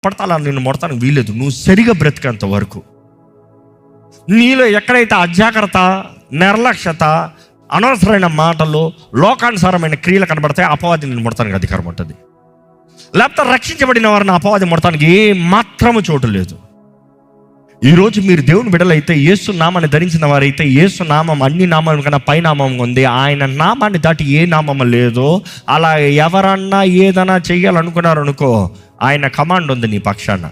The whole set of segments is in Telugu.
పడితే అలా నిన్ను మొడతానికి వీలేదు. నువ్వు సరిగా బ్రతికేంత వరకు నీలో ఎక్కడైతే అజాగ్రత్త, నిర్లక్ష్యత, అనవసరమైన మాటలు, లోకానుసారమైన క్రియలు కనబడతాయి, అపవాది నిన్ను ముడతానికి అధికారం ఉంటుంది. లేకపోతే రక్షించబడిన వారిని అపవాది ముడతానికి ఏ మాత్రము చోటు లేదు. ఈరోజు మీరు దేవుని బిడ్డలైతే, యేసు నామాన్ని ధరించిన వారైతే, యేసు నామం అన్ని నామం కన్నా పై నామం ఉంది. ఆయన నామాన్ని దాటి ఏ నామం లేదో. అలా ఎవరన్నా ఏదైనా చెయ్యాలనుకున్నారనుకో, ఆయన కమాండ్ ఉంది నీ పక్షాన.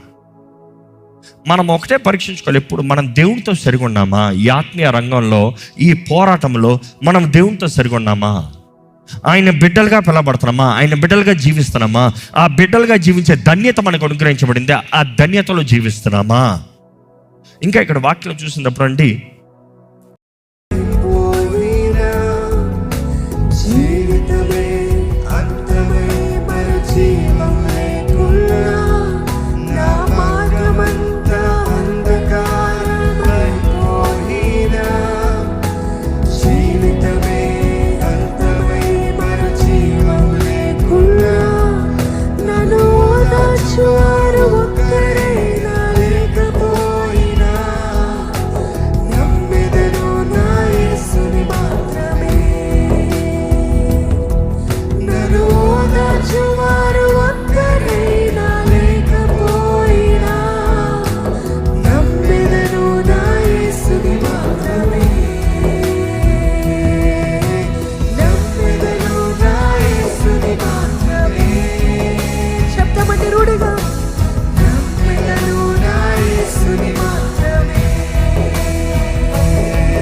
మనం ఒకటే పరీక్షించుకోవాలి, ఎప్పుడు మనం దేవునితో సరిగా ఉన్నామా? ఈ ఆత్మీయ రంగంలో, ఈ పోరాటంలో మనం దేవునితో సరిగా ఉన్నామా? ఆయన బిడ్డలుగా పిలవబడుతున్నామా? ఆయన బిడ్డలుగా జీవిస్తున్నామా? ఆ బిడ్డలుగా జీవించే ధన్యత మనకు అనుగ్రహించబడింది, ఆ ధన్యతలో జీవిస్తున్నామా? ఇంకా ఇక్కడ వాక్యం చూసినప్పుడు అండి,